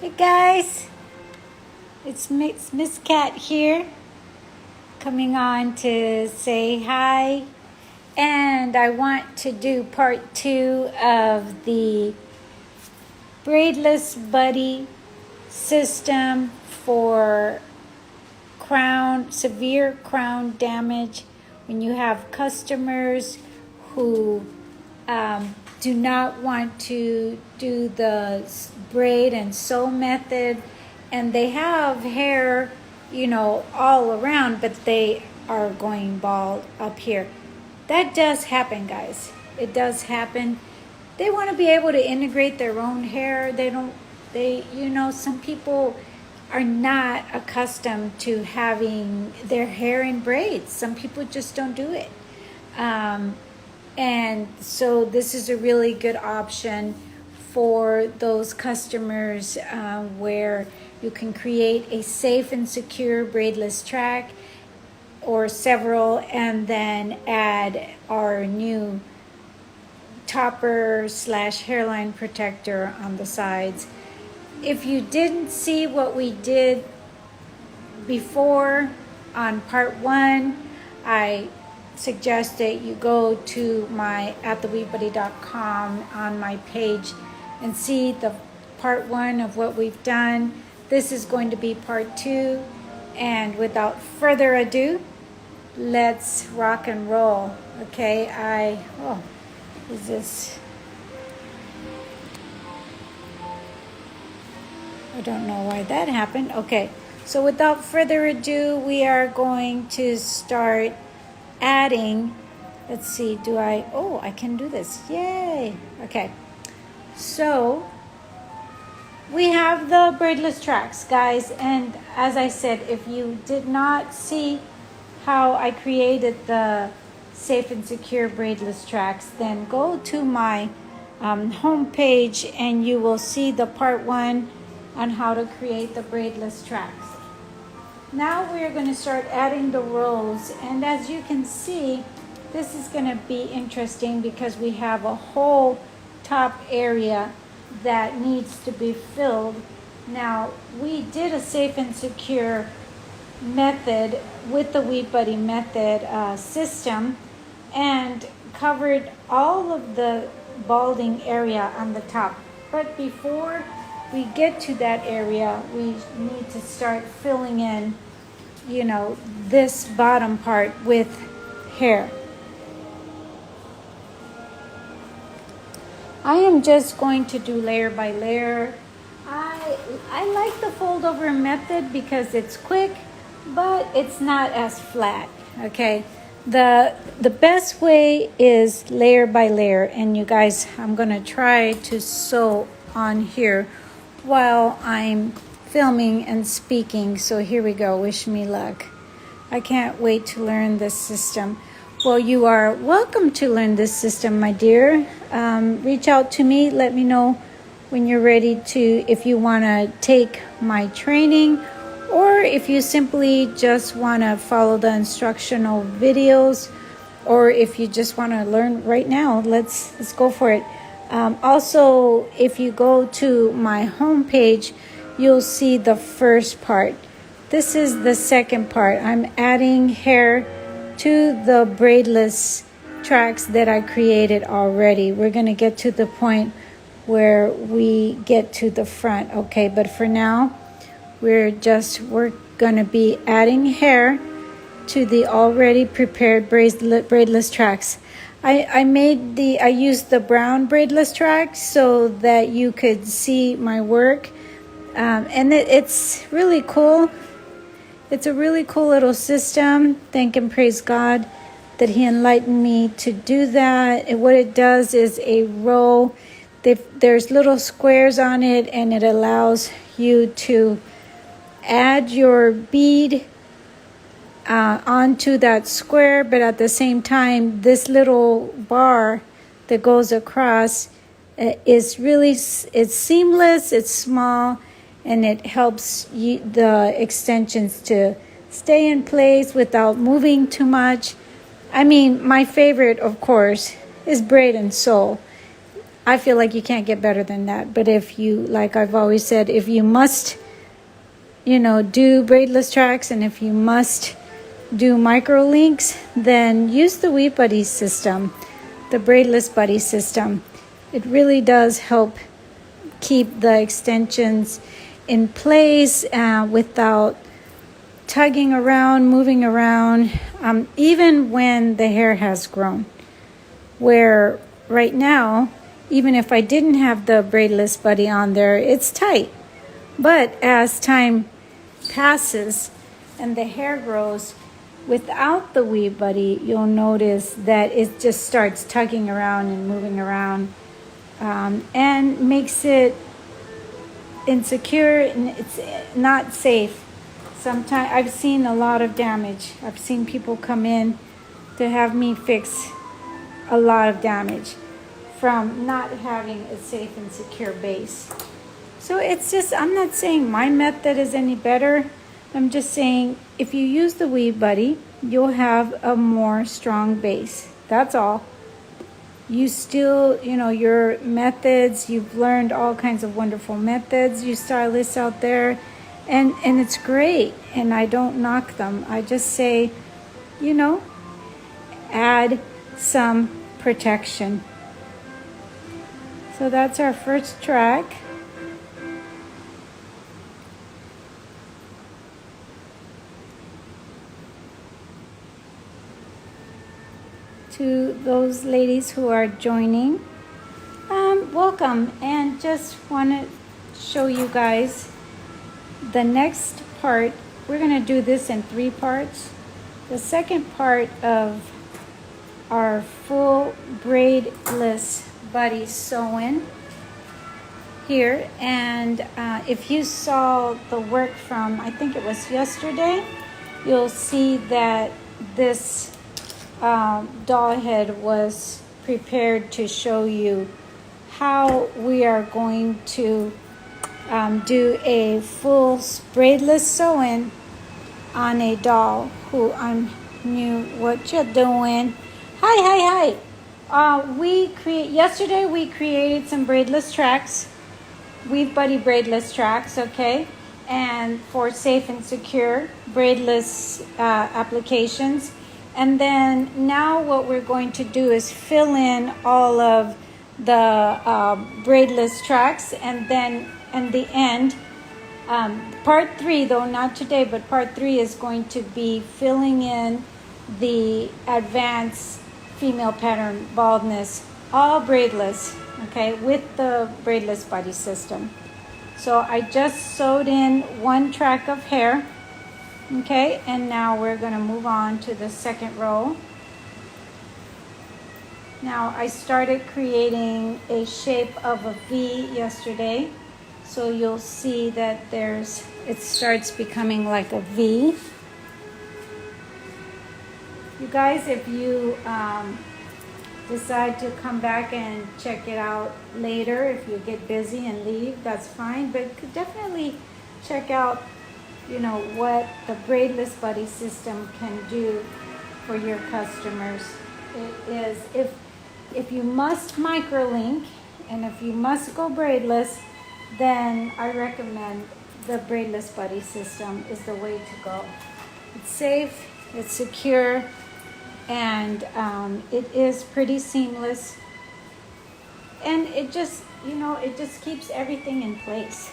Hey guys, it's Miss Cat here, coming on to say hi, and I want to do part 2 of the Braidless Buddy system for severe crown damage when you have customers who do not want to do the braid and sew method, and they have hair, all around, but they are going bald up here. That does happen, guys. It does happen. They want to be able to integrate their own hair. Some people are not accustomed to having their hair in braids. Some people just don't do it. And so this is a really good option for those customers where you can create a safe and secure braidless track or several, and then add our new topper / hairline protector on the sides. If you didn't see what we did before on part 1, I suggest that you go to my attheweebuddy.com on my page and see the part 1 of what we've done. This is going to be part 2, and without further ado, let's rock and roll. Okay, I don't know why that happened. Okay, so without further ado, we are going to start adding. Let's see, I can do this. Yay. Okay, so we have the braidless tracks, guys, and as I said, if you did not see how I created the safe and secure braidless tracks, then go to my home page and you will see the part 1 on how to create the braidless tracks. Now we're going to start adding the rows, and as you can see, this is going to be interesting because we have a whole top area that needs to be filled. Now, we did a safe and secure method with the Weeb Buddy method system and covered all of the balding area on the top. But before we get to that area, we need to start filling in, this bottom part with hair. I am just going to do layer by layer. I like the fold over method because it's quick, but it's not as flat. Okay, the best way is layer by layer, and you guys, I'm gonna try to sew on here while I'm filming and speaking. So here we go. Wish me luck. I can't wait to learn this system. Well, you are welcome to learn this system, my dear. Reach out to me. Let me know when you're ready to, if you want to take my training, or if you simply just want to follow the instructional videos, or if you just want to learn right now. Let's go for it. Also, if you go to my homepage, you'll see the first part. This is the second part. I'm adding hair to the braidless tracks that I created already. We're going to get to the point where we get to the front. Okay, but for now, we're going to be adding hair to the already prepared braidless tracks. I used the brown braidless tracks so that you could see my work, and it's really cool. It's a really cool little system. Thank and praise God that He enlightened me to do that. And what it does is a row. There's little squares on it, and it allows you to add your bead onto that square, but at the same time, this little bar that goes across is it's seamless, it's small, and it helps the extensions to stay in place without moving too much. I mean, my favorite, of course, is braid and sew. I feel like you can't get better than that. But if you, like I've always said, if you must, do braidless tracks, and if you must do micro links, then use the Weave Buddy system, the Braidless Buddy system. It really does help keep the extensions in place without tugging around, moving around, even when the hair has grown. Where right now, even if I didn't have the Braidless Buddy on there, it's tight. But as time passes and the hair grows, without the Weave Buddy, you'll notice that it just starts tugging around and moving around, and makes it insecure, and it's not safe. Sometimes I've seen a lot of damage. I've seen people come in to have me fix a lot of damage from not having a safe and secure base. So it's just, I'm not saying my method is any better. I'm just saying if you use the Weave Buddy, you'll have a more strong base. That's all. You still, your methods, you've learned all kinds of wonderful methods, you stylists out there, and it's great, and I don't knock them. I just say, add some protection. So that's our first track. To those ladies who are joining, welcome, and just want to show you guys the next part. We're going to do this in 3 parts. The second part of our full braidless buddy sewing here, and if you saw the work from, I think it was yesterday, you'll see that this doll head was prepared to show you how we are going to do a full braidless sewing on a doll who I'm new. What you doing? Hi. Yesterday we created some braidless tracks, Weave Buddy braidless tracks, okay, and for safe and secure braidless applications. And then now what we're going to do is fill in all of the braidless tracks, and then in the end, part 3 though, not today, but part 3 is going to be filling in the advanced female pattern baldness, all braidless, okay, with the Braidless Buddy system. So I just sewed in 1 track of hair. Okay, and now we're going to move on to the second row. Now I started creating a shape of a V yesterday, so you'll see that it starts becoming like a V. You guys, if you decide to come back and check it out later, if you get busy and leave, that's fine, but definitely check out what the Braidless Buddy system can do for your customers. It is, if you must microlink and if you must go braidless, then I recommend the Braidless Buddy system is the way to go. It's safe, it's secure, and it is pretty seamless, and it just keeps everything in place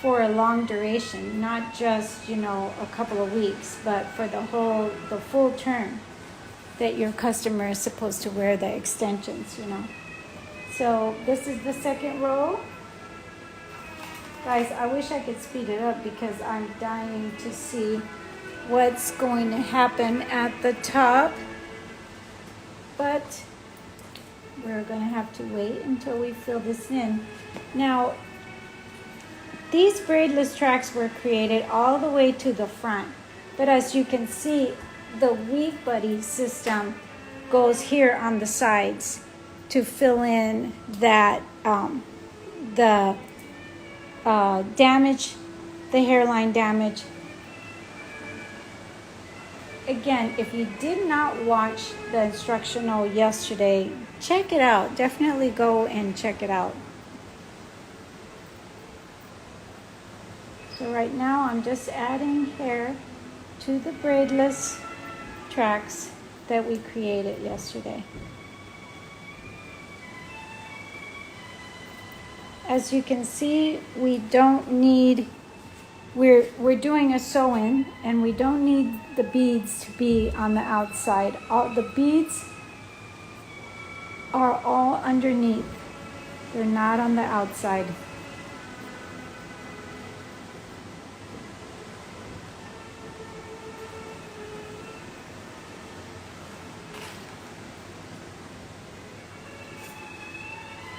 for a long duration, not just a couple of weeks, but for the full term that your customer is supposed to wear the extensions. So this is the second row. Guys, I wish I could speed it up because I'm dying to see what's going to happen at the top, but we're going to have to wait until we fill this in. Now, these braidless tracks were created all the way to the front, but as you can see, the Weave Buddy system goes here on the sides to fill in that the damage, the hairline damage. again, if you did not watch the instructional yesterday, check it out. Definitely go and check it out. So right now I'm just adding hair to the braidless tracks that we created yesterday. As you can see, we don't need, we're doing a sew-in, and we don't need the beads to be on the outside. All the beads are all underneath. They're not on the outside.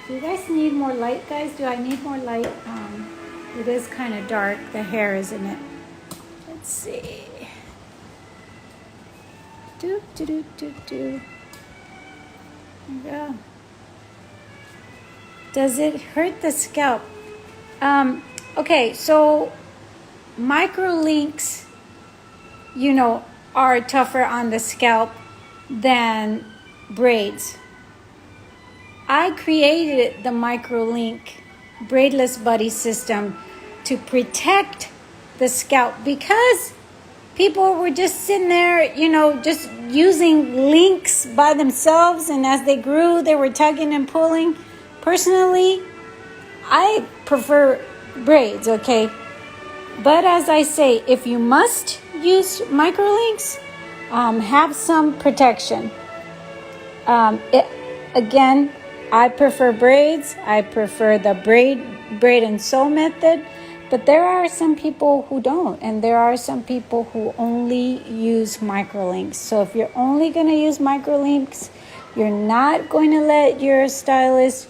Do you guys need more light, guys? Do I need more light? It is kind of dark, the hair, isn't it? Let's see. Do. There you go. Does it hurt the scalp? Okay, so micro links, you know, are tougher on the scalp than braids. I created the micro link braidless buddy system to protect the scalp because people were just sitting there, you know, just using links by themselves, and as they grew, they were tugging and pulling. Personally, I prefer braids, okay? But as I say, if you must use microlinks, have some protection. Again, I prefer braids. I prefer the braid and sew method. But there are some people who don't, and there are some people who only use microlinks. So if you're only going to use microlinks, you're not going to let your stylist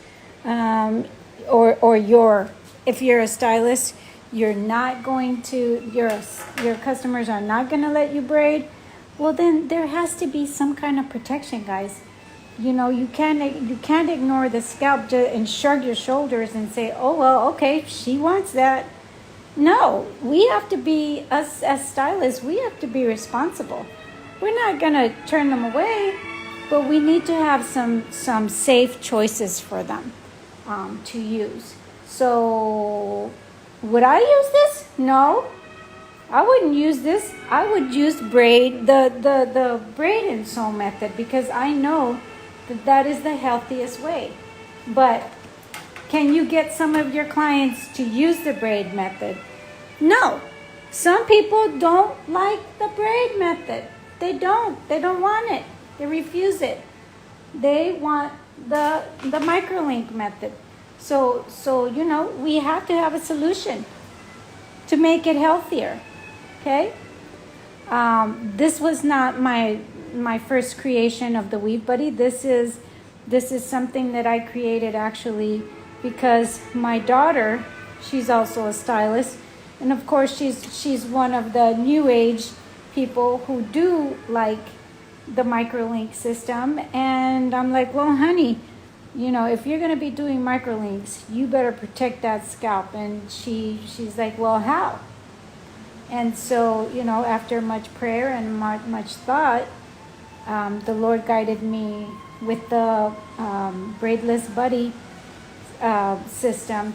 if you're a stylist, you're not going to, your customers are not going to let you braid. Well, then there has to be some kind of protection, guys. You know, you can't ignore the scalp and shrug your shoulders and say, oh, well, okay, she wants that. No, we have to be, us as stylists, we have to be responsible. We're not going to turn them away, but we need to have some safe choices for them to use. So, would I use this? No, I wouldn't use this. I would use the braid and sew method because I know that is the healthiest way. But can you get some of your clients to use the braid method? No. Some people don't like the braid method. They don't want it. They refuse it. They want the microlink method. So you know, we have to have a solution to make it healthier. Okay? This was not my first creation of the Weave Buddy. This is something that I created actually because my daughter, she's also a stylist, and of course she's one of the new age people who do like the microlink system. And I'm like, well, honey, you know, if you're going to be doing microlinks, you better protect that scalp. And she's like, well, how? And so, you know, after much prayer and much thought, the Lord guided me with the Braidless Buddy system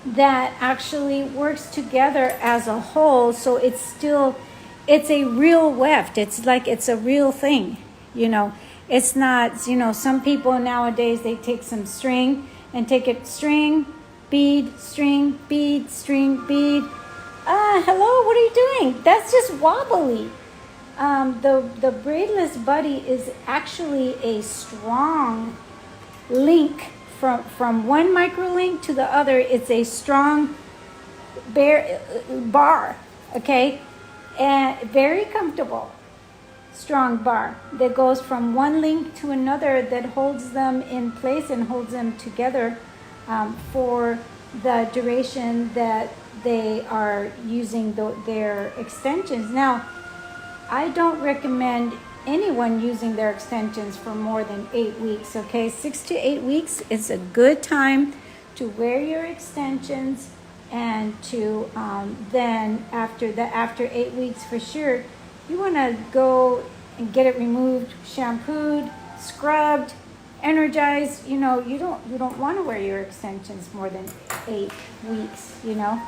that actually works together as a whole. So it's a real weft. It's like it's a real thing, you know. It's not, you know, some people nowadays, they take some string and take it string, bead, string, bead, string, bead. Hello, what are you doing? That's just wobbly. The Braidless Buddy is actually a strong link from one microlink to the other. It's a strong bar, okay? And very comfortable, strong bar that goes from one link to another that holds them in place and holds them together for the duration that they are using their extensions. Now, I don't recommend anyone using their extensions for more than 8 weeks, okay? 6 to 8 weeks is a good time to wear your extensions, and to then after 8 weeks for sure, You want to go and get it removed, shampooed, scrubbed, energized. You know, you don't want to wear your extensions more than 8 weeks, you know.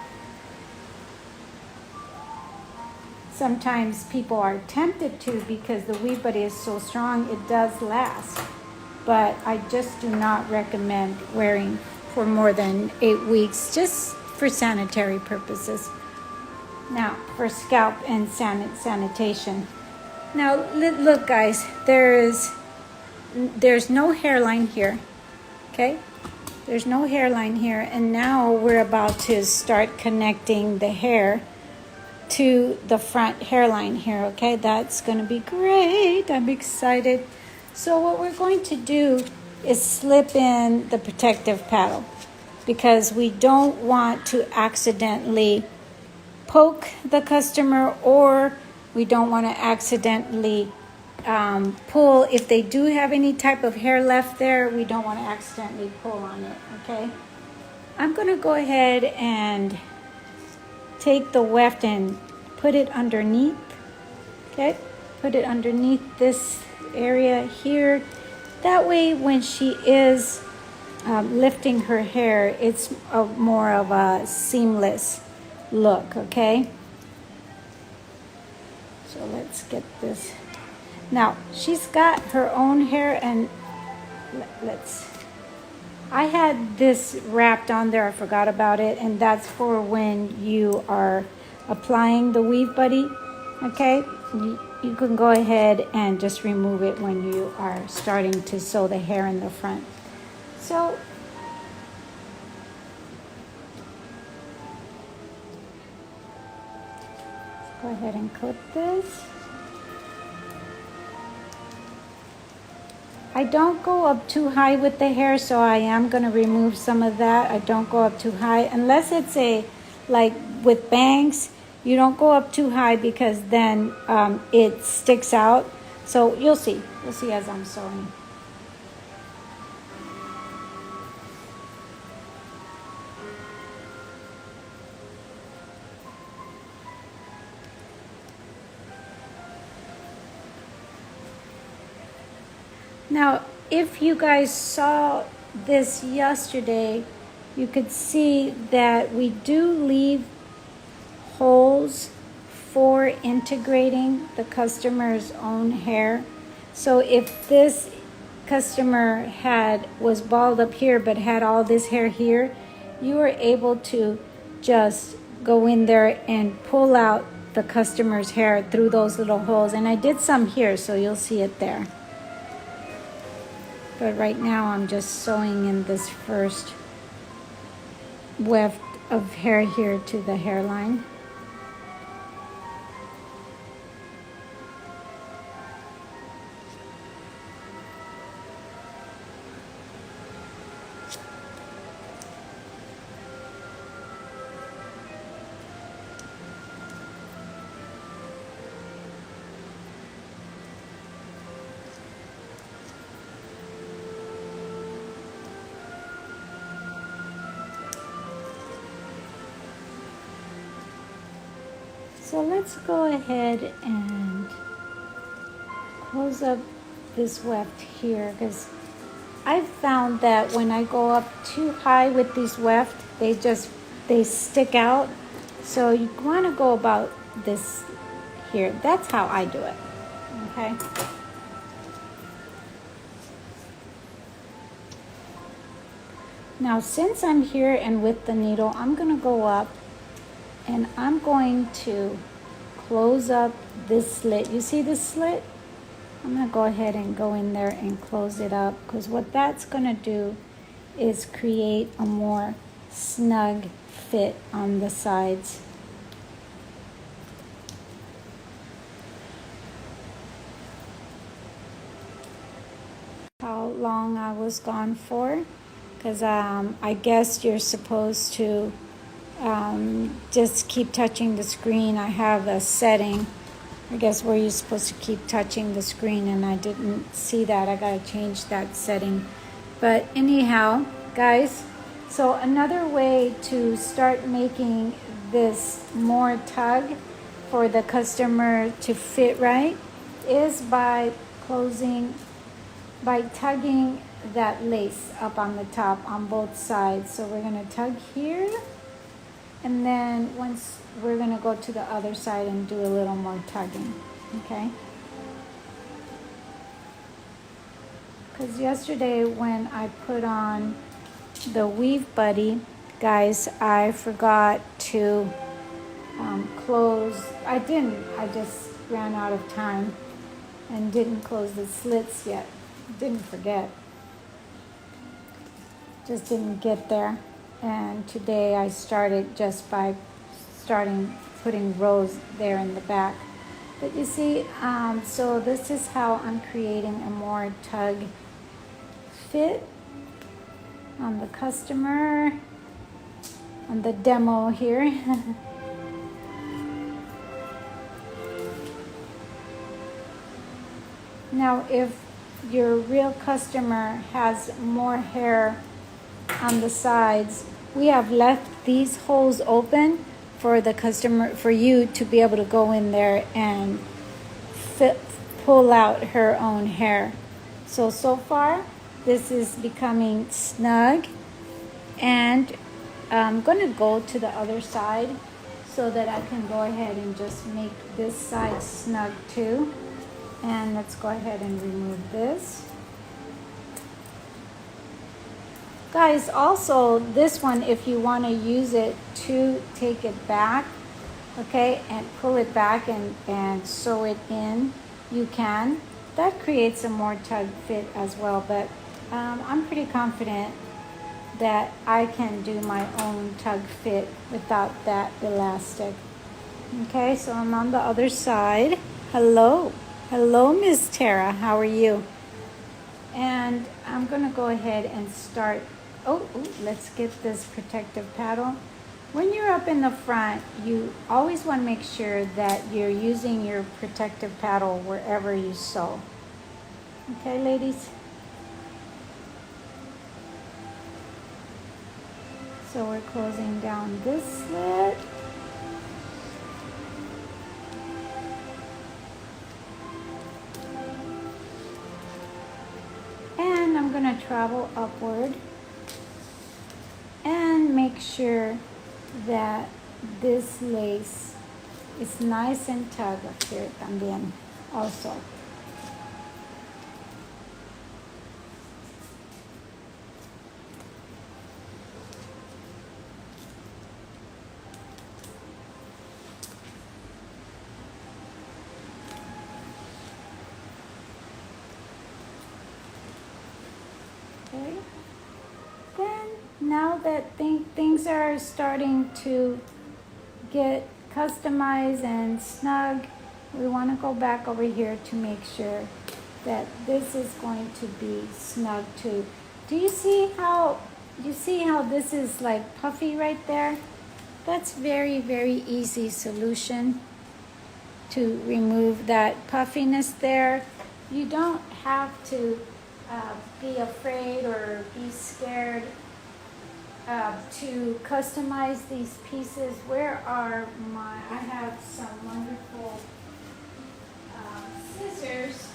Sometimes people are tempted to because the weave buddy is so strong, it does last. But I just do not recommend wearing for more than 8 weeks, just for sanitary purposes. Now, for scalp and sanitation. Now, look guys, there's no hairline here, okay? There's no hairline here, and now we're about to start connecting the hair to the front hairline here, okay? That's gonna be great. I'm excited. So what we're going to do is slip in the protective paddle because we don't want to accidentally poke the customer, or we don't want to accidentally pull. If they do have any type of hair left there, we don't want to accidentally pull on it, okay? I'm going to go ahead and take the weft and put it underneath, okay? Put it underneath this area here. That way when she is lifting her hair, it's more of a seamless look, okay? So let's get this. Now, she's got her own hair, and I had this wrapped on there, I forgot about it, and that's for when you are applying the weave buddy, okay? You can go ahead and just remove it when you are starting to sew the hair in the front. So go ahead and clip this. I don't go up too high with the hair, so I am going to remove some of that. I don't go up too high unless it's like with bangs. You don't go up too high because then it sticks out. So you'll see as I'm sewing. Now, if you guys saw this yesterday, you could see that we do leave holes for integrating the customer's own hair. So if this customer was bald up here but had all this hair here, you were able to just go in there and pull out the customer's hair through those little holes. And I did some here, so you'll see it there. But right now I'm just sewing in this first weft of hair here to the hairline. So let's go ahead and close up this weft here, because I've found that when I go up too high with these weft, they stick out. So you want to go about this here. That's how I do it, okay? Now, since I'm here and with the needle, I'm going to go up and I'm going to close up this slit. You see this slit? I'm going to go ahead and go in there and close it up, because what that's going to do is create a more snug fit on the sides. How long I was gone for, because I guess you're supposed to just keep touching the screen. I have a setting, I guess, where you're supposed to keep touching the screen, and I didn't see that. I gotta change that setting. But anyhow, guys, so another way to start making this more tug for the customer to fit right is by tugging that lace up on the top on both sides. So we're gonna tug here, and then once we're gonna go to the other side and do a little more tugging, okay? Because yesterday when I put on the Weave Buddy, guys, I forgot to close. I just ran out of time and didn't close the slits yet. Didn't forget. Just didn't get there. And today I started just by putting rows there in the back. But you see, so this is how I'm creating a more tug fit on the customer, on the demo here. Now, if your real customer has more hair on the sides, we have left these holes open for the customer, for you to be able to go in there and pull out her own hair. So far, this is becoming snug, and I'm going to go to the other side so that I can go ahead and just make this side snug too. And let's go ahead and remove this. Guys, also this one, if you want to use it to take it back, okay, and pull it back and sew it in, you can. That creates a more tug fit as well, but I'm pretty confident that I can do my own tug fit without that elastic. Okay, so I'm on the other side. Hello, Miss Tara, how are you? And I'm gonna go ahead and start. Let's get this protective paddle. When you're up in the front, you always want to make sure that you're using your protective paddle wherever you sew. Okay, ladies? So we're closing down this slit. And I'm going to travel upward and make sure that this lace is nice and tugged here también also. Okay. Then now that things are starting to get customized and snug, we want to go back over here to make sure that this is going to be snug too. Do you see how this is like puffy right there? That's very, very easy solution to remove that puffiness there. You don't have to be afraid or be scared to customize these pieces. Where are my, I have some wonderful scissors.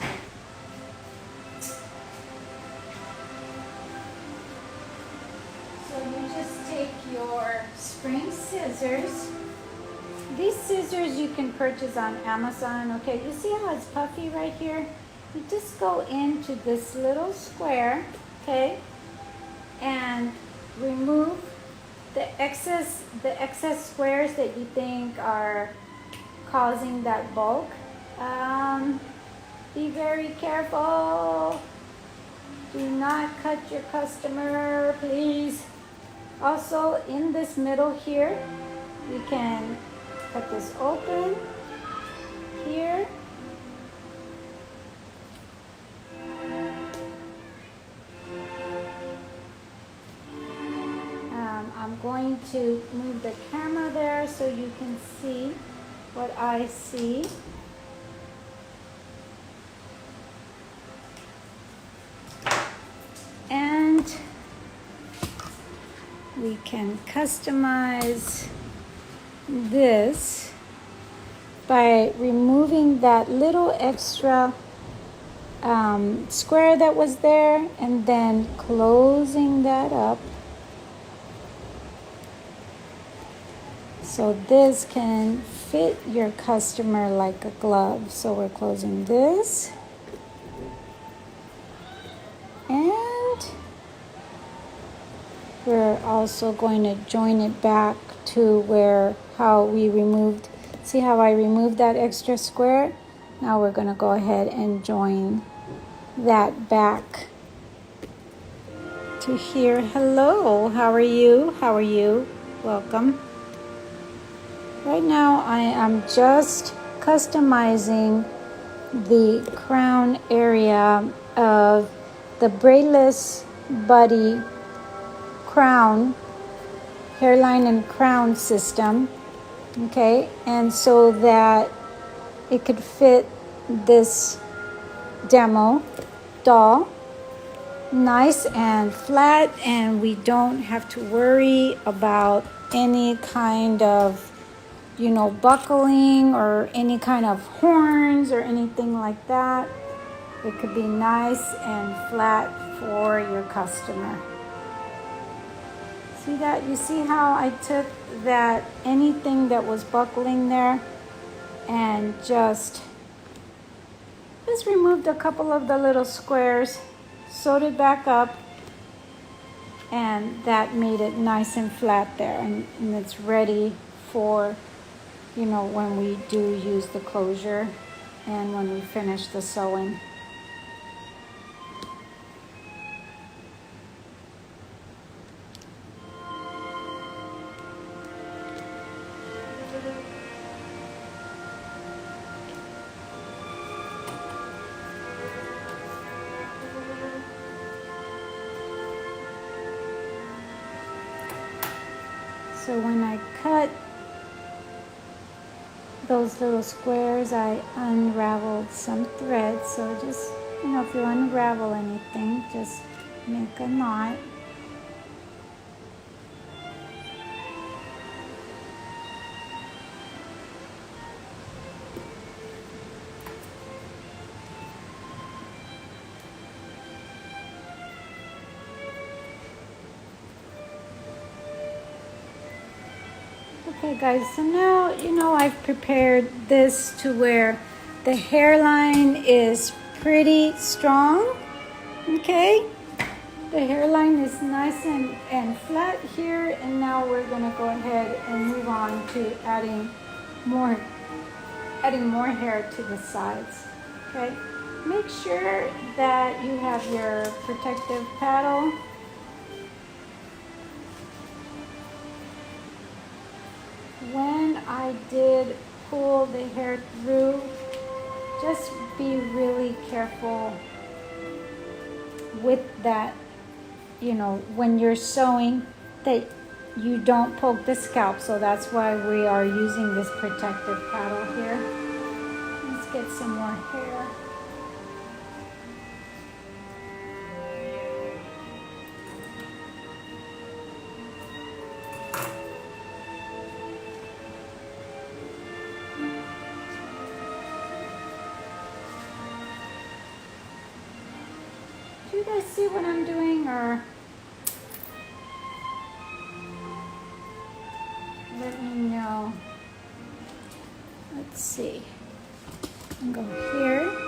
So you just take your spring scissors. These scissors you can purchase on Amazon. Okay, you see how it's puffy right here? You just go into this little square, okay, and remove the excess squares that you think are causing that bulk. Be very careful. Do not cut your customer, please. Also, in this middle here, we can cut this open here. I'm going to move the camera there so you can see what I see. And we can customize this by removing that little extra square that was there and then closing that up. So this can fit your customer like a glove. So we're closing this. And we're also going to join it back to how we removed. See how I removed that extra square? Now we're going to go ahead and join that back to here. Hello, how are you? How are you? Welcome. Right now I am just customizing the crown area of the Braidless Buddy crown, hairline and crown system, okay, and so that it could fit this demo doll nice and flat, and we don't have to worry about any kind of buckling or any kind of horns or anything like that. It could be nice and flat for your customer. See that? You see how I took that, anything that was buckling there, and just removed a couple of the little squares, sewed it back up, and that made it nice and flat there, and it's ready for when we do use the closure and when we finish the sewing. So when I cut those little squares, I unraveled some thread. So just, if you unravel anything, just make a knot. Okay guys, so now I've prepared this to where the hairline is pretty strong, okay? The hairline is nice and flat here, and now we're gonna go ahead and move on to adding more hair to the sides, okay? Make sure that you have your protective paddle. When I did pull the hair through, just be really careful with that, when you're sewing, that you don't poke the scalp. So that's why we are using this protective paddle here. Let's get some more hair. Do you guys see what I'm doing, or let me know? Let's see. I'll go here.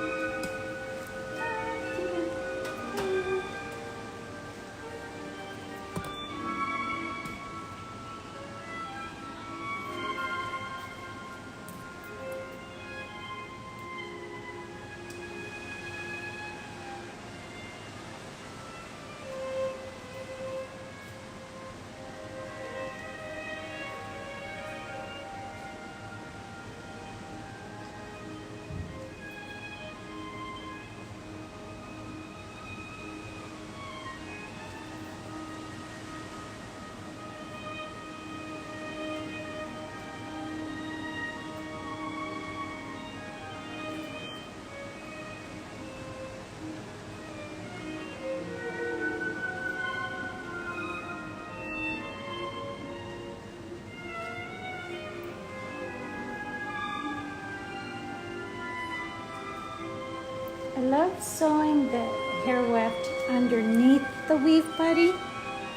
love sewing the hair weft underneath the weave buddy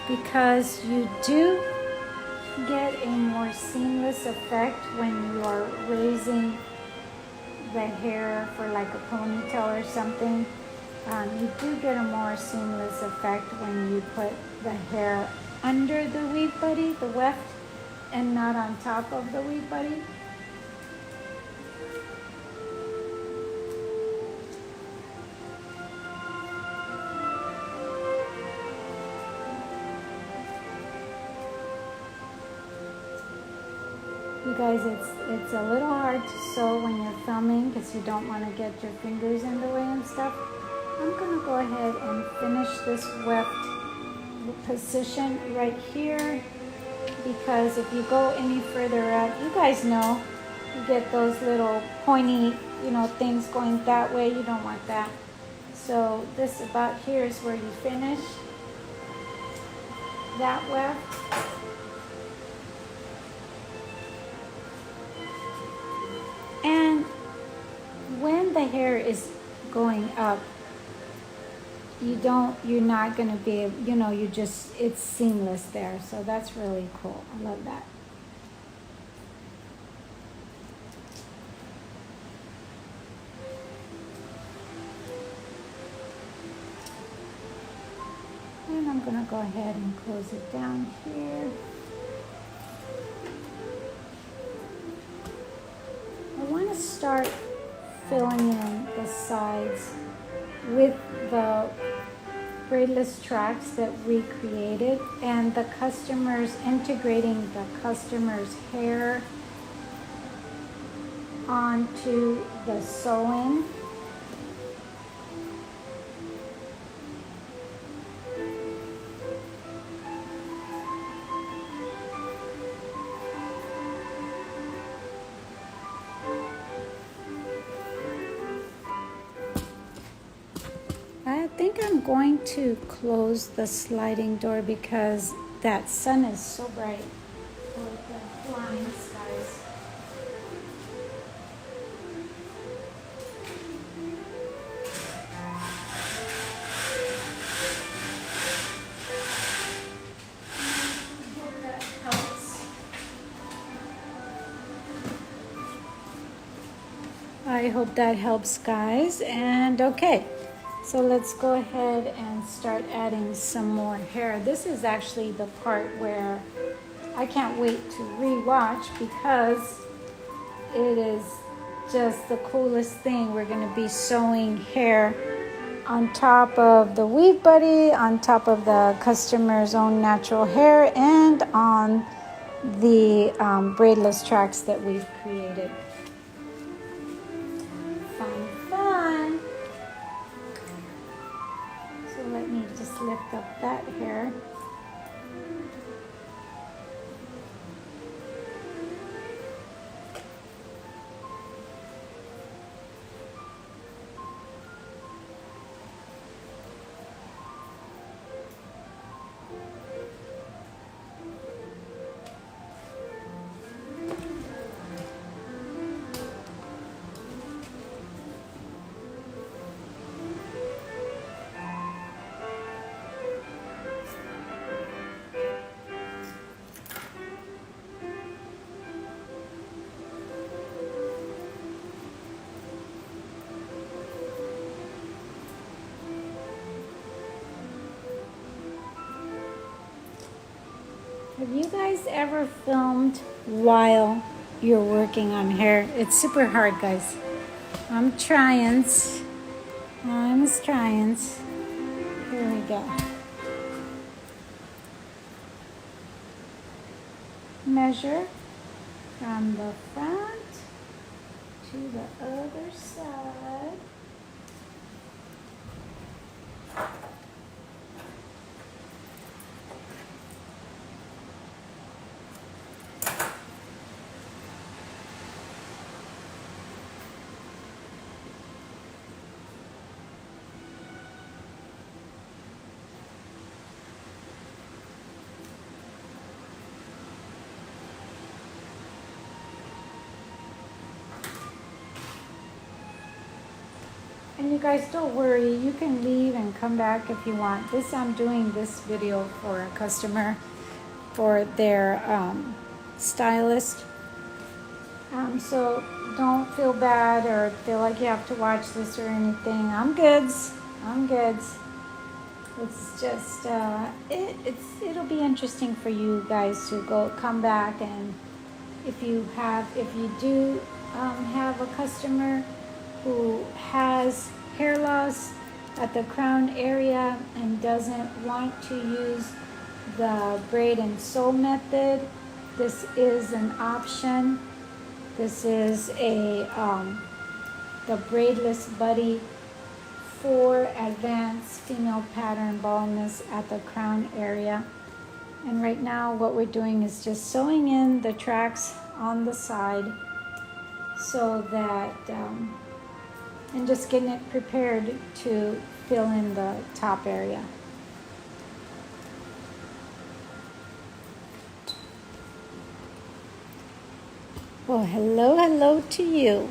because you do get a more seamless effect when you are raising the hair for like a ponytail or something. You do get a more seamless effect when you put the hair under the weave buddy, the weft, and not on top of the weave buddy. You guys, it's a little hard to sew when you're filming because you don't want to get your fingers in the way and stuff. I'm going to go ahead and finish this weft position right here because if you go any further up, you guys know, you get those little pointy, things going that way. You don't want that. So this about here is where you finish that weft. And when the hair is going up, you're not going to be able, it's seamless there. So that's really cool. I love that. And I'm going to go ahead and close it down here. I want to start filling in the sides with the braidless tracks that we created and the customers, integrating the customer's hair onto the sewing. I think I'm going to close the sliding door because that sun is so bright with the blinds, guys. I hope that helps. I hope that helps, guys. And okay. So let's go ahead and start adding some more hair. This is actually the part where I can't wait to rewatch because it is just the coolest thing. We're going to be sewing hair on top of the weave buddy, on top of the customer's own natural hair, and on the braidless tracks that we've created. Fun. Let me just lift up that hair. Have you guys ever filmed while you're working on hair? It's super hard, guys. I'm trying. Here we go. Measure from the front to the other side. And you guys don't worry, you can leave and come back if you want. I'm doing this video for a customer, for their stylist. So don't feel bad or feel like you have to watch this or anything. I'm goods. It's just it'll be interesting for you guys to come back, and if you do have a customer who has hair loss at the crown area and doesn't want to use the braid and sew method, this is an option. This is the Braidless Buddy for advanced female pattern baldness at the crown area. And right now what we're doing is just sewing in the tracks on the side, so that and just getting it prepared to fill in the top area. Well, hello to you.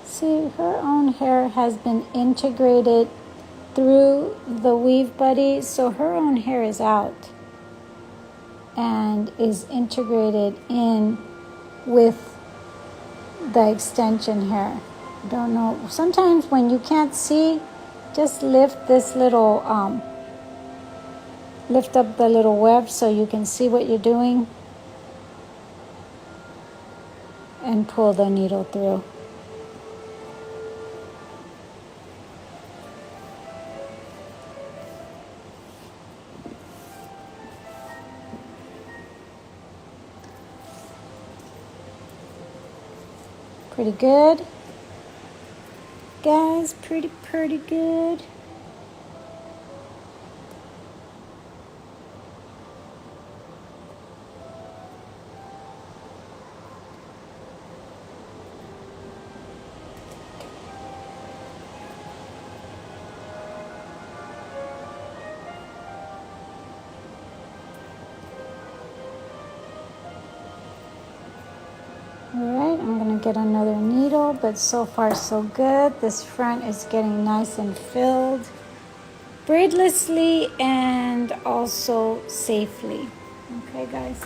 See, her own hair has been integrated through the weave buddy, so her own hair is out and is integrated in with the extension hair. I don't know, sometimes when you can't see, just lift this little lift up the little web so you can see what you're doing, and pull the needle through. Pretty good, guys, pretty good. Alright, I'm going to get another needle, but so far so good. This front is getting nice and filled, braidlessly and also safely. Okay, guys?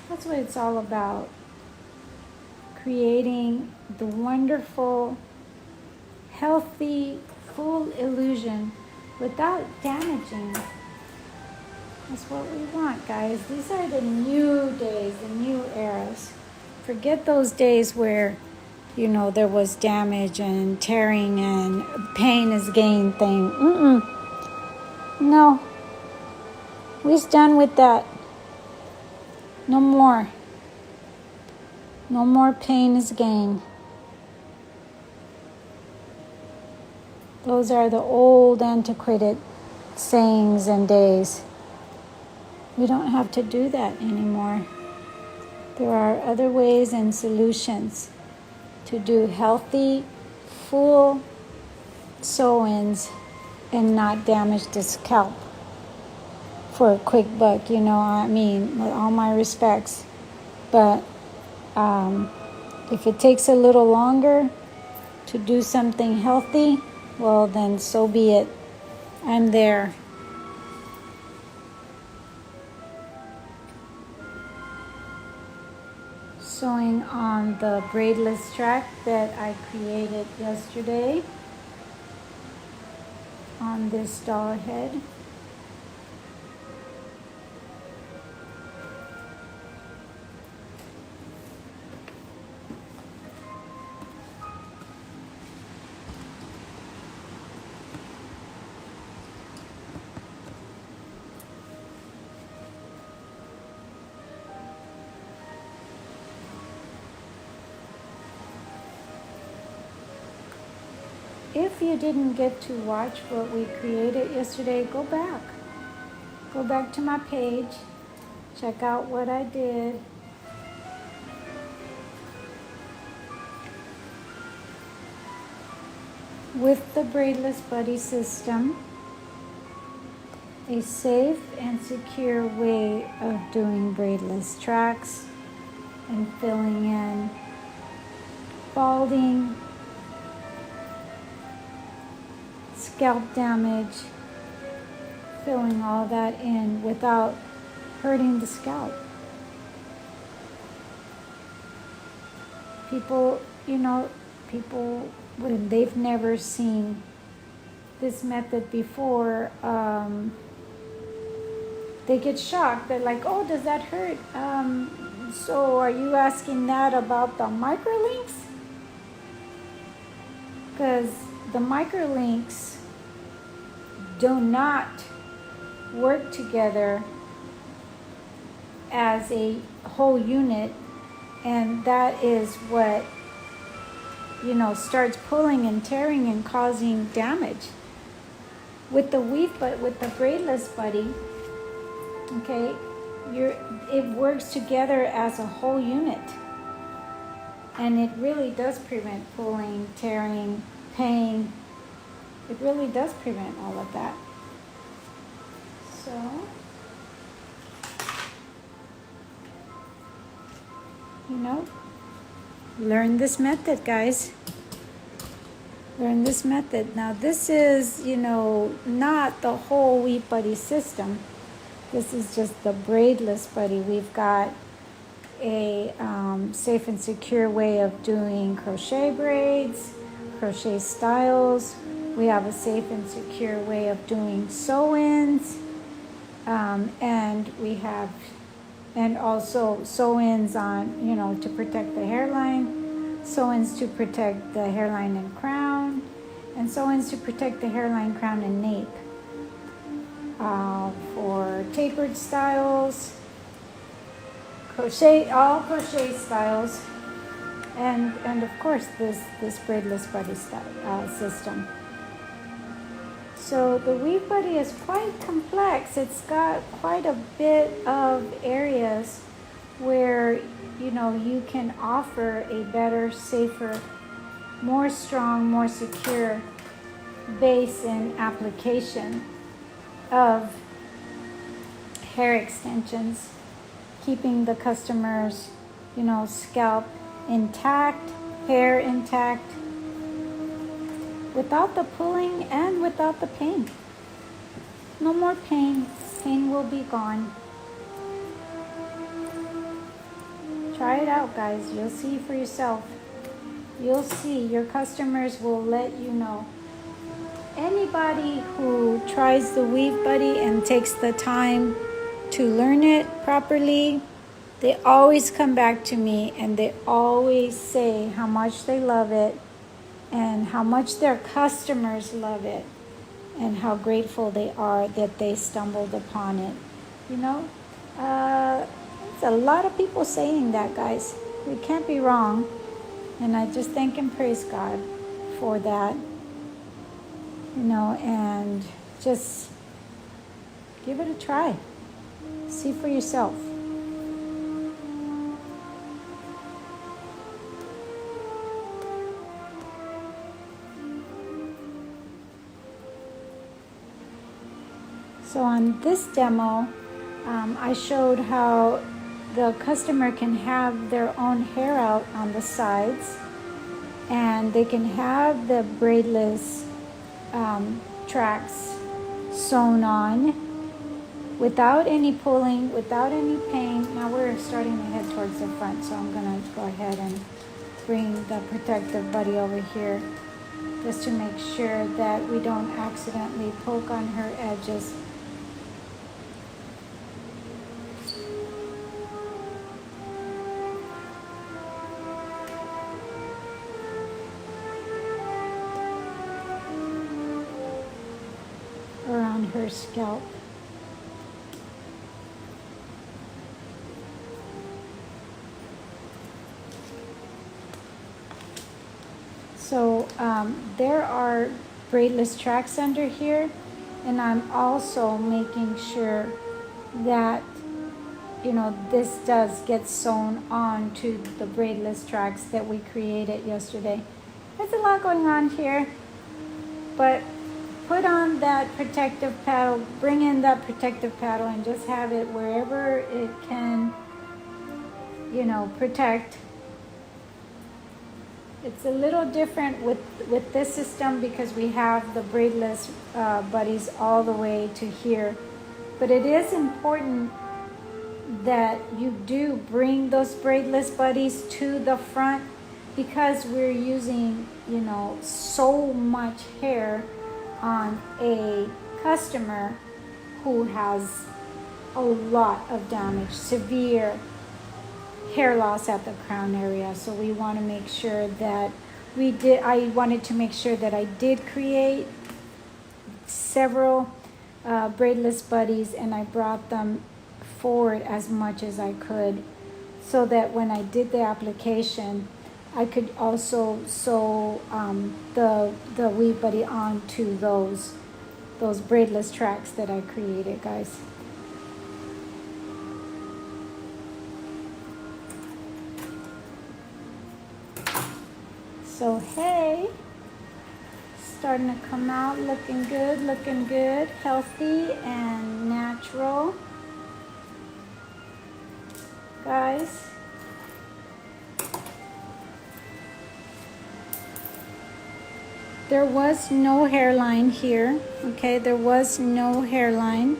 That's what it's all about. Creating the wonderful, healthy, full illusion without damaging. That's what we want, guys. These are the new days, the new eras. Forget those days where, you know, there was damage and tearing and pain is gain thing. No. We's done with that. No more. No more pain is gain. Those are the old antiquated sayings and days. We don't have to do that anymore. There are other ways and solutions to do healthy, full sew-ins and not damage the scalp for a quick buck, you know, I mean, with all my respects. But if it takes a little longer to do something healthy, well, then so be it. I'm there. Sewing on the braidless track that I created yesterday on this doll head. If you didn't get to watch what we created yesterday, go back. Go back to my page, check out what I did. With the Braidless Buddy system, a safe and secure way of doing braidless tracks and filling in balding, scalp damage, filling all that in without hurting the scalp. People, people, when they've never seen this method before, they get shocked. They're like, oh, does that hurt? So are you asking that about the microlinks? Because the microlinks do not work together as a whole unit, and that is what starts pulling and tearing and causing damage. With the with the Braidless Buddy, okay, it works together as a whole unit, and it really does prevent pulling, tearing, pain. It really does prevent all of that. So, learn this method, guys. Learn this method. Now, this is, not the whole Weave Buddy system. This is just the Braidless Buddy. We've got a safe and secure way of doing crochet braids, crochet styles. We have a safe and secure way of doing sew-ins, and also sew-ins on, to protect the hairline, sew-ins to protect the hairline and crown, and sew-ins to protect the hairline, crown, and nape. For tapered styles, all crochet styles, and of course this Braidless Buddy system. So the Weave Buddy is quite complex. It's got quite a bit of areas where you can offer a better, safer, more strong, more secure base and application of hair extensions, keeping the customer's scalp intact, hair intact, without the pulling and without the pain. No more pain. Pain will be gone. Try it out, guys. You'll see for yourself. You'll see. Your customers will let you know. Anybody who tries the Weave Buddy and takes the time to learn it properly, they always come back to me and they always say how much they love it and how much their customers love it and how grateful they are that they stumbled upon it. It's a lot of people saying that, guys. We can't be wrong. And I just thank and praise God for that. And just give it a try. See for yourself. So on this demo, I showed how the customer can have their own hair out on the sides, and they can have the braidless tracks sewn on without any pulling, without any pain. Now we're starting to head towards the front, so I'm going to go ahead and bring the protective buddy over here just to make sure that we don't accidentally poke on her edges. Around her scalp. So there are braidless tracks under here, And I'm also making sure that, you know, this does get sewn on to the braidless tracks that we created yesterday. There's a lot going on here, but put on that protective paddle, bring in that protective paddle and just have it wherever it can, you know, protect. It's a little different with this system because we have the braidless buddies all the way to here. But it is important that you do bring those braidless buddies to the front because we're using, you know, so much hair on a customer who has a lot of damage, severe hair loss at the crown area. So we want to make sure that I wanted to make sure that I did create several braidless buddies, and I brought them forward as much as I could so that when I did the application, I could also sew the weave buddy onto those braidless tracks that I created, guys. So hey, starting to come out, looking good, healthy and natural. Guys, there was no hairline here, okay? There was no hairline,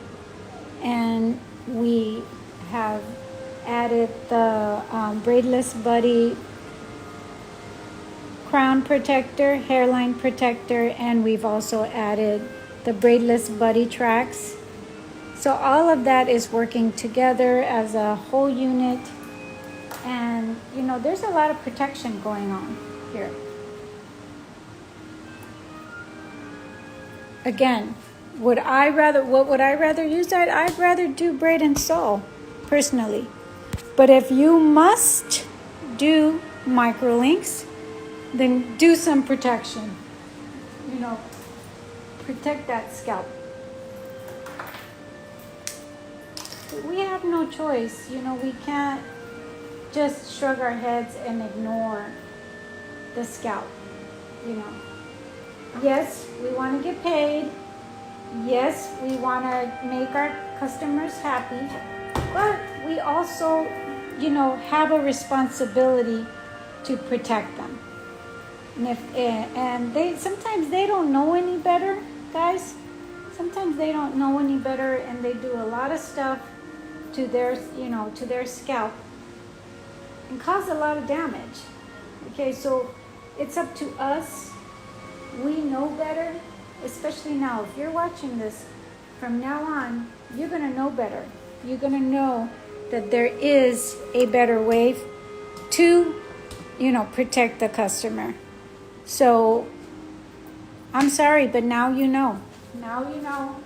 and we have added the braidless buddy crown protector, hairline protector, and we've also added the braidless buddy tracks. So all of that is working together as a whole unit, and you know, there's a lot of protection going on here. Again, what would I rather use? I'd rather do braid and sew personally. But if you must do microlinks, then do some protection. You know, protect that scalp. But we have no choice. You know, we can't just shrug our heads and ignore the scalp, you know. Yes, we want to get paid. Yes, we want to make our customers happy. But we also, you know, have a responsibility to protect them. And they sometimes they don't know any better, guys. Sometimes they don't know any better, and they do a lot of stuff to their, you know, to their scalp and cause a lot of damage. Okay, so it's up to us. We know better, especially now. If you're watching this, from now on, you're gonna know better. You're gonna know that there is a better way to, you know, protect the customer. So I'm sorry, but now you know. Now you know,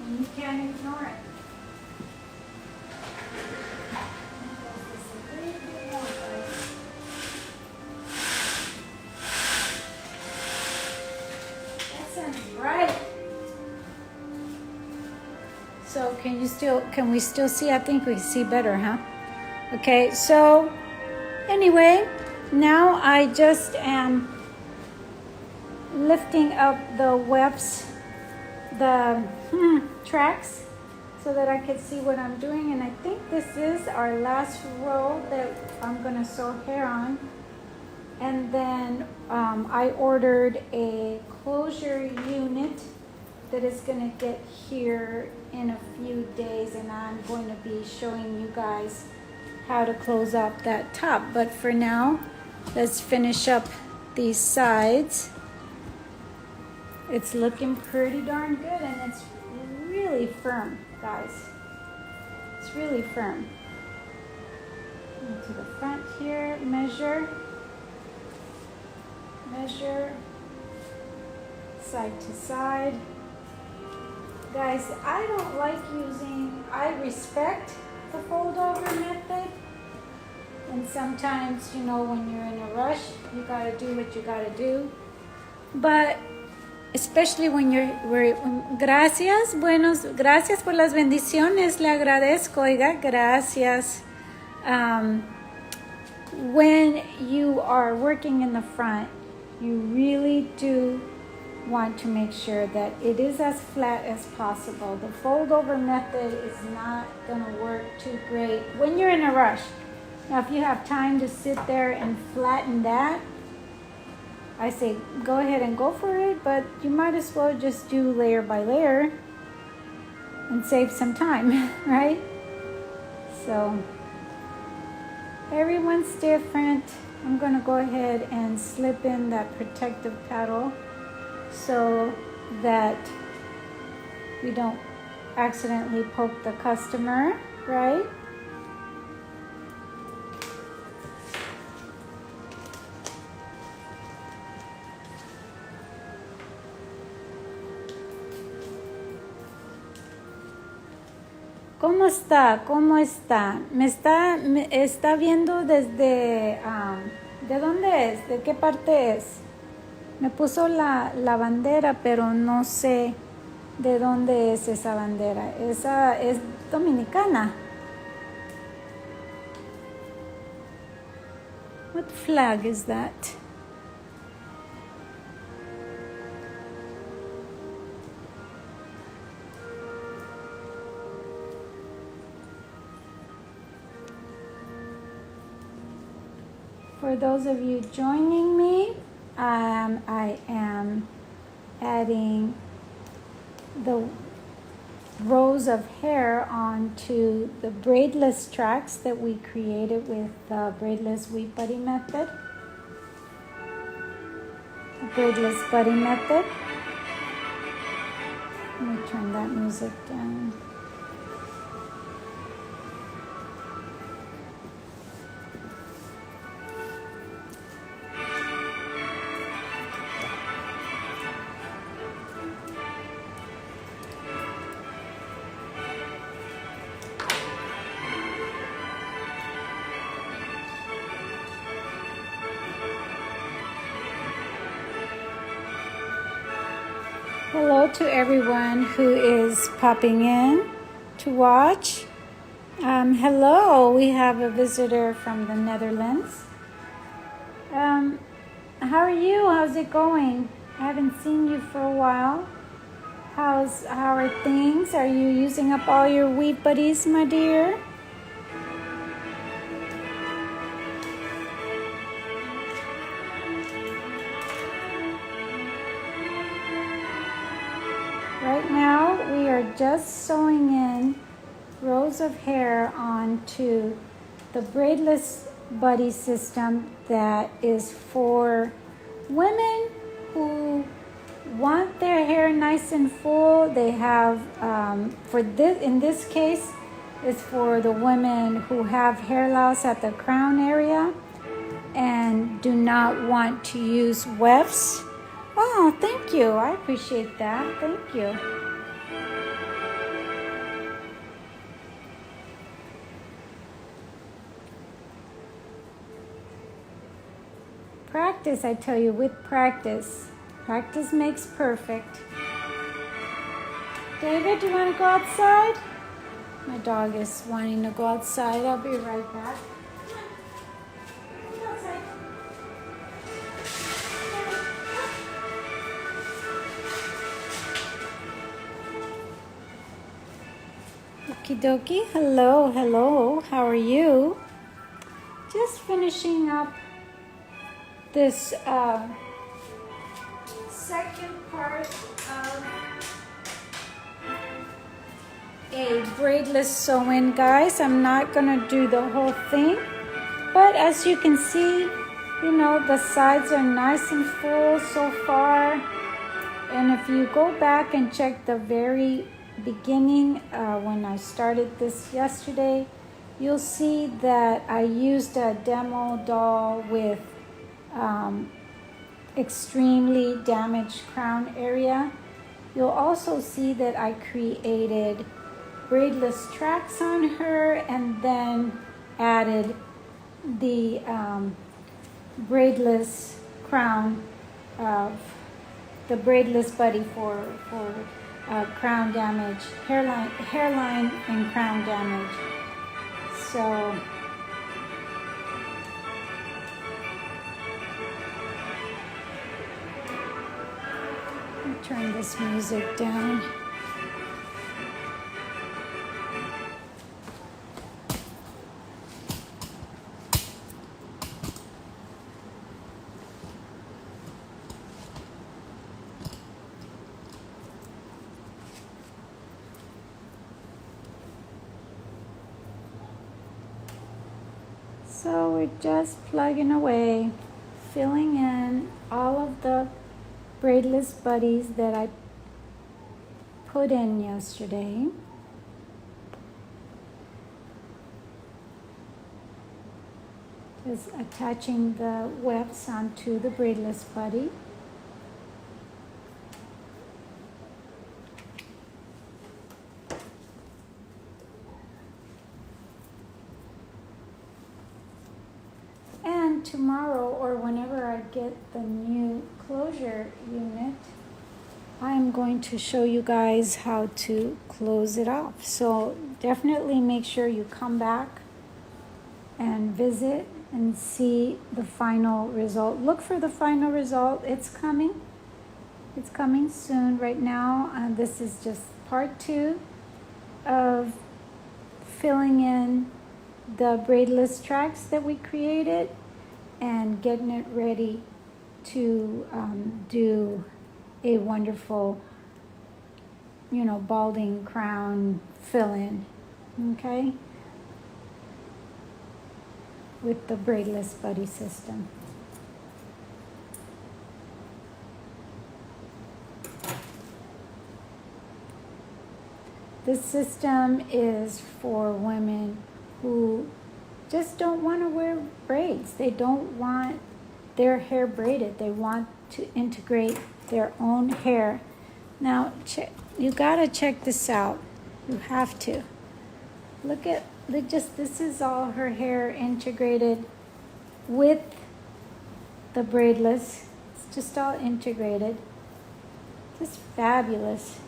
and you can't ignore it. That sounds right. So can we still see? I think we see better, huh? Okay, so anyway, now I just am lifting up the wefts, the tracks, so that I can see what I'm doing. And I think this is our last row that I'm gonna sew hair on. And then I ordered a closure unit that is gonna get here in a few days, and I'm going to be showing you guys how to close up that top. But for now, let's finish up these sides. It's looking pretty darn good, and it's really firm, guys. It's really firm. Into the front here, measure, side to side. Guys, I respect the fold over method. And sometimes, you know, when you're in a rush, you gotta do what you gotta do. But especially when gracias, gracias por las bendiciones, le agradezco, oiga, gracias. When you are working in the front, you really do want to make sure that it is as flat as possible. The fold over method is not going to work too great when you're in a rush. Now, if you have time to sit there and flatten that, I say go ahead and go for it, but you might as well just do layer by layer and save some time, right? So everyone's different. I'm going to go ahead and slip in that protective paddle so that we don't accidentally poke the customer, right? ¿Cómo está? ¿Cómo está? ¿Me está viendo desde... ¿de dónde es? ¿De qué parte es? Me puso la bandera, pero no sé de dónde es esa bandera. Esa es dominicana. What flag is that? For those of you joining me, I am adding the rows of hair onto the braidless tracks that we created with the Braidless Weave Buddy method. The Braidless Buddy method. Let me turn that music down. Hello to everyone who is popping in to watch. Hello, we have a visitor from the Netherlands. How are you? How's it going? I haven't seen you for a while. How are things? Are you using up all your weave buddies, my dear? Right now, we are just sewing in rows of hair onto the braidless buddy system that is for women who want their hair nice and full. They have, in this case, is for the women who have hair loss at the crown area and do not want to use wefts. Oh, thank you. I appreciate that. Thank you. Practice, I tell you, with practice. Practice makes perfect. David, do you want to go outside? My dog is wanting to go outside. I'll be right back. Okie dokie. Hello, hello. How are you? Just finishing up this second part of a braidless sew-in, guys. I'm not gonna do the whole thing, but as you can see, you know, the sides are nice and full so far. And if you go back and check the very beginning, when I started this yesterday, you'll see that I used a demo doll with extremely damaged crown area. You'll also see that I created braidless tracks on her and then added the braidless crown of the braidless buddy for crown damage, hairline and crown damage. So let me turn this music down. So we're just plugging away, filling in all of the braidless buddies that I put in yesterday. Just attaching the wefts onto the braidless buddy. And tomorrow, or whenever I get the new closure unit, I'm going to show you guys how to close it off. So definitely make sure you come back and visit and see the final result. Look for the final result. It's coming. It's coming soon. Right now, this is just part 2 of filling in the braidless tracks that we created and getting it ready to do a wonderful, balding crown fill-in, okay, with the braidless buddy system. This system is for women who just don't want to wear braids. They don't want their hair braided. They want to integrate their own hair. Now, you gotta check this out. You have to. This is all her hair integrated with the braidless. It's just all integrated. Just fabulous.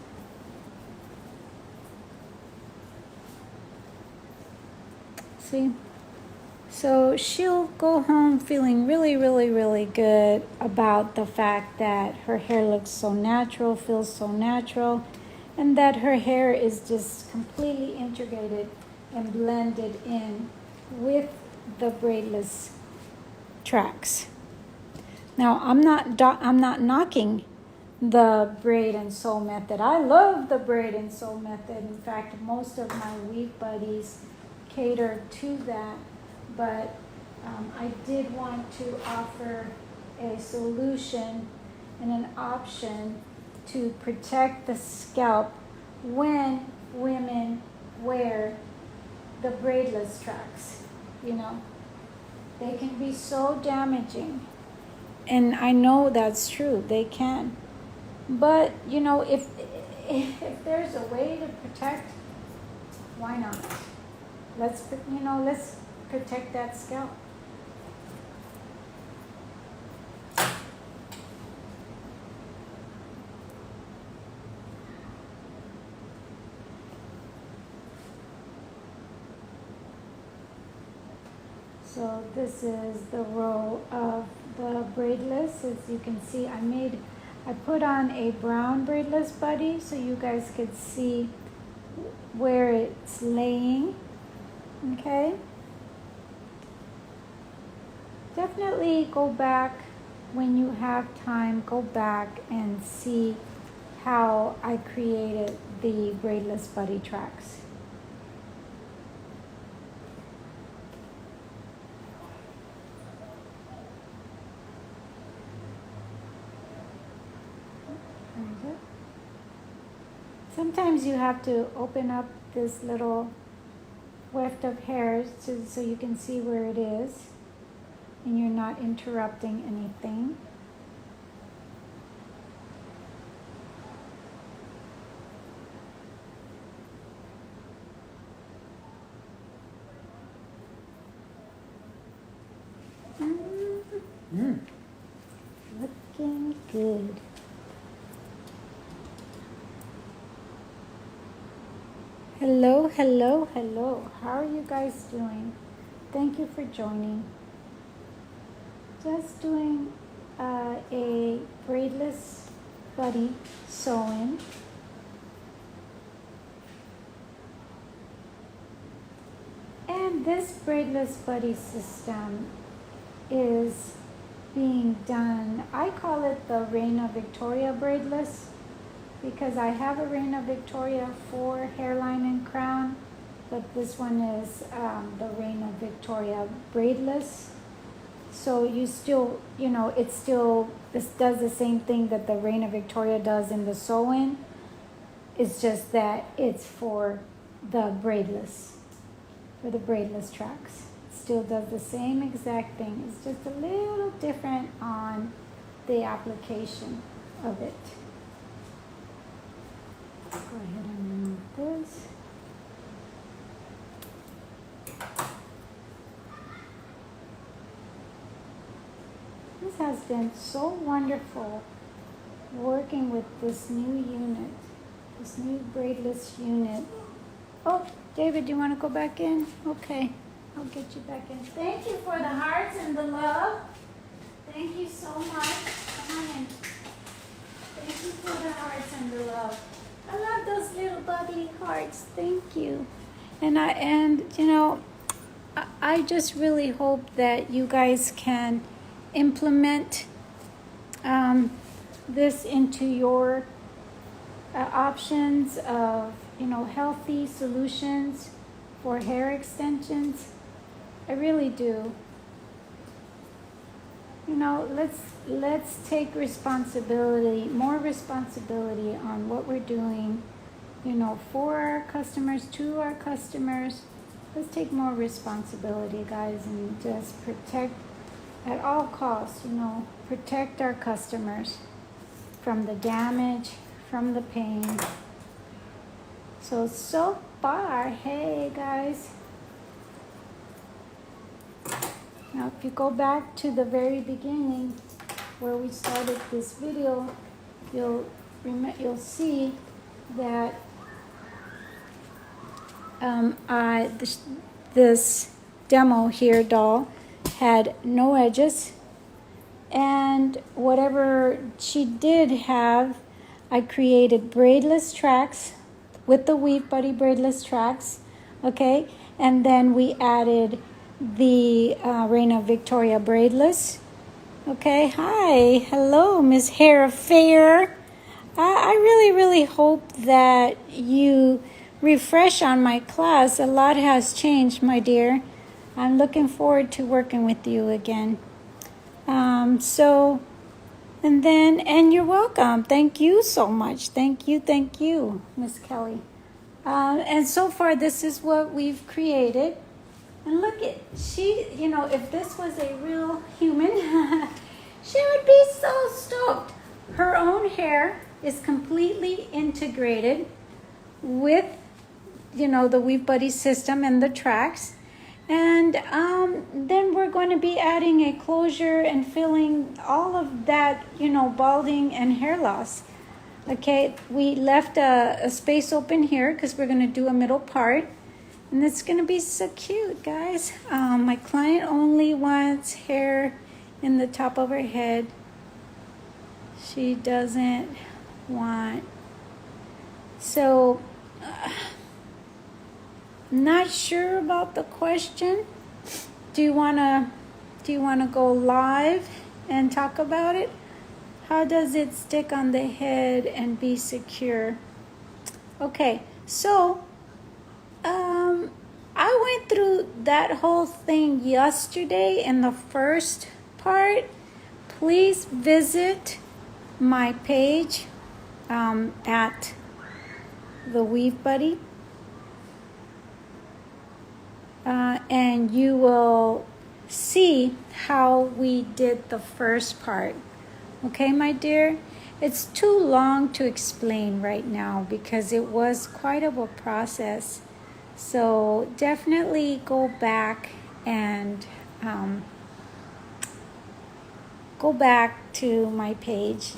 See? So she'll go home feeling really, really, really good about the fact that her hair looks so natural, feels so natural, and that her hair is just completely integrated and blended in with the braidless tracks. Now, I'm not knocking the braid and sew method. I love the braid and sew method. In fact, most of my weave buddies cater to that. But I did want to offer a solution and an option to protect the scalp when women wear the braidless tracks. They can be so damaging, and I know that's true, they can. But if there's a way to protect, why not? Let's protect that scalp. So this is the row of the braidless. As you can see, I put on a brown braidless buddy so you guys could see where it's laying. Okay? Definitely go back when you have time, go back and see how I created the braidless buddy tracks. Sometimes you have to open up this little weft of hairs so you can see where it is and you're not interrupting anything. Looking good. Hello, hello, hello. How are you guys doing? Thank you for joining. Just doing a braidless buddy sew-in. And this braidless buddy system is being done, I call it the Reina Victoria braidless, because I have a Reina Victoria for hairline and crown, but this one is the Reina Victoria braidless. So you still, it's still, this does the same thing that the Reina Victoria does in the sew-in. It's just that it's for the braidless, tracks. It still does the same exact thing. It's just a little different on the application of it. Go ahead and remove this. This has been so wonderful working with this new unit, this new braidless unit. Oh, David, do you want to go back in? Okay, I'll get you back in. Thank you for the hearts and the love. Thank you so much. Come on in. Thank you for the hearts and the love. I love those little bubbly hearts. Thank you. And I just really hope that you guys can implement this into your options of healthy solutions for hair extensions. I really do. Let's take more responsibility on what we're doing, for our customers, to our customers. Let's take more responsibility, guys, and just protect at all costs, protect our customers from the damage, from the pain. So far, hey guys. Now, if you go back to the very beginning where we started this video, you'll see that this demo here doll had no edges, and whatever she did have, I created braidless tracks with the Weave Buddy braidless tracks, okay, and then we added the Reina Victoria braidless. Okay, hi, hello, Miss Hair Fair. I really hope that you refresh on my class. A lot has changed, my dear. I'm looking forward to working with you again. And you're welcome. Thank you so much. Thank you, Miss Kelly. And so far, this is what we've created. And look at, if this was a real human, she would be so stoked. Her own hair is completely integrated with, the Weave Buddy system and the tracks. And then we're going to be adding a closure and filling all of that, balding and hair loss. Okay, we left a space open here because we're going to do a middle part. And it's going to be so cute, guys. My client only wants hair in the top of her head. She doesn't want... So... not sure about the question. Do you wanna go live and talk about it? How does it stick on the head and be secure? Okay, so I went through that whole thing yesterday in the first part. Please visit my page at the Weave Buddy. And you will see how we did the first part. Okay, my dear? It's too long to explain right now because it was quite of a process. So definitely go back and go back to my page.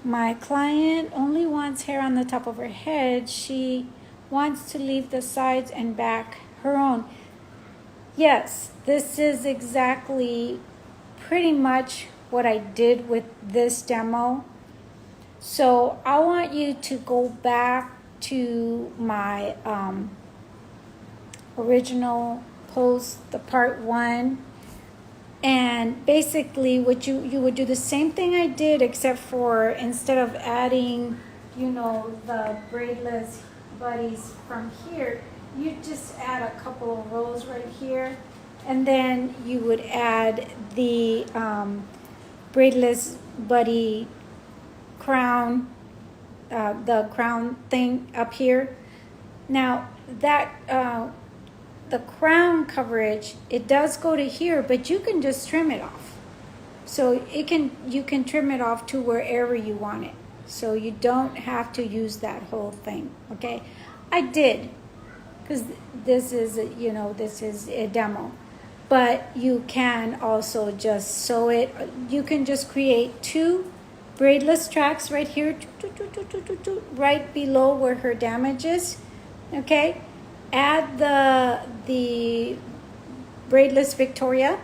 My client only wants hair on the top of her head. She wants to leave the sides and back her own. Yes, this is exactly pretty much what I did with this demo. So I want you to go back to my original post, the part 1, and basically what you would do the same thing I did, except for instead of adding, the braidless buddies from here, you just add a couple of rows right here, and then you would add the braidless buddy crown, the crown thing up here. Now that the crown coverage, it does go to here, but you can just trim it off. So you can trim it off to wherever you want it. So you don't have to use that whole thing, okay? I did, because this is a demo. But you can also just sew it. You can just create 2 braidless tracks right here, right below where her damage is, okay? Add the braidless Victoria,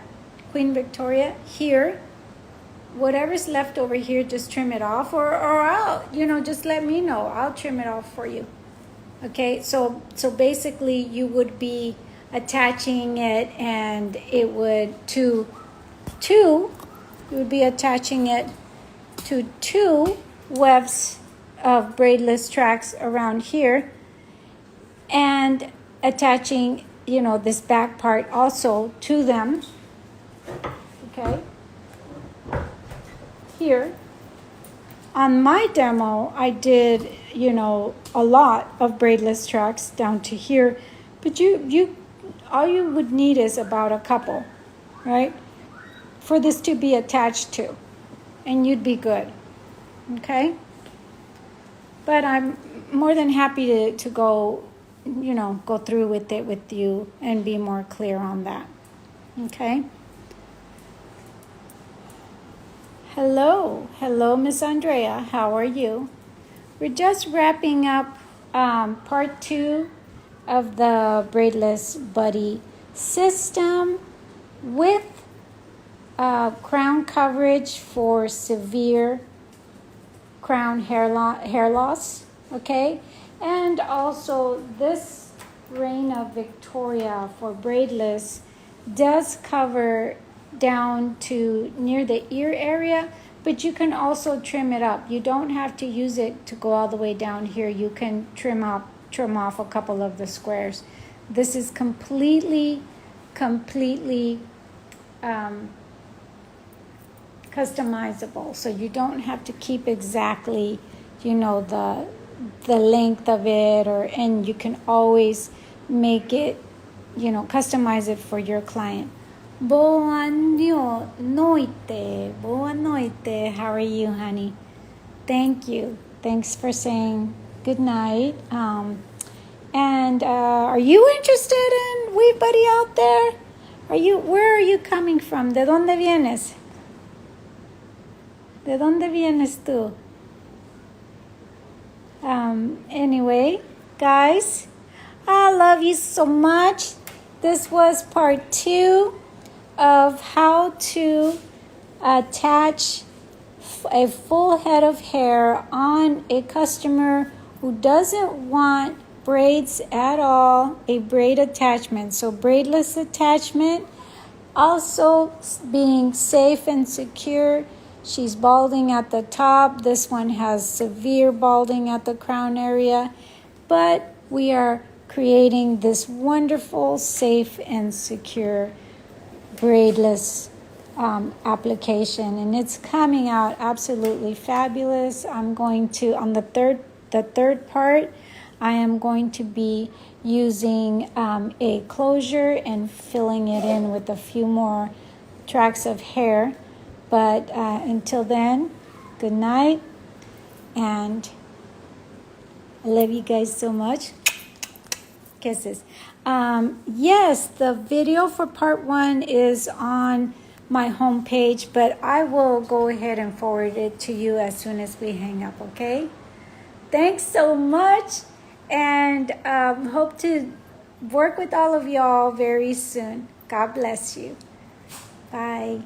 Queen Victoria here. Whatever's left over here, just trim it off, or I'll, just let me know. I'll trim it off for you. Okay, so basically you would be attaching it, and it would you would be attaching it to 2 wefts of braidless tracks around here, and attaching, this back part also to them. Okay. Here on my demo, I did, a lot of braidless tracks down to here, but all you would need is about a couple, right, for this to be attached to, and you'd be good. Okay. But I'm more than happy to go, go through with it with you and be more clear on that. Okay. Hello, Miss Andrea. How are you? We're just wrapping up part 2 of the braidless buddy system with crown coverage for severe crown hair loss. Okay, and also this Reina Victoria for braidless does cover down to near the ear area, but you can also trim it up. You don't have to use it to go all the way down here. You can trim off a couple of the squares. This is completely customizable, so you don't have to keep exactly the length of it, and you can always make it, customize it for your client. Boa noite. How are you, honey? Thank you. Thanks for saying good night. And are you interested in Weave Buddy out there? Where are you coming from? ¿De dónde vienes? ¿De dónde vienes tú? Anyway, guys, I love you so much. This was part 2 of how to attach a full head of hair on a customer who doesn't want braids at all, a braid attachment. So braidless attachment, also being safe and secure. She's balding at the top. This one has severe balding at the crown area, but we are creating this wonderful, safe and secure braidless application, and it's coming out absolutely fabulous. I'm going to, on the third part, I am going to be using a closure and filling it in with a few more tracks of hair. But until then, good night, and I love you guys so much. Kisses. Yes, the video for part 1 is on my homepage, but I will go ahead and forward it to you as soon as we hang up, okay? Thanks so much, and hope to work with all of y'all very soon. God bless you. Bye.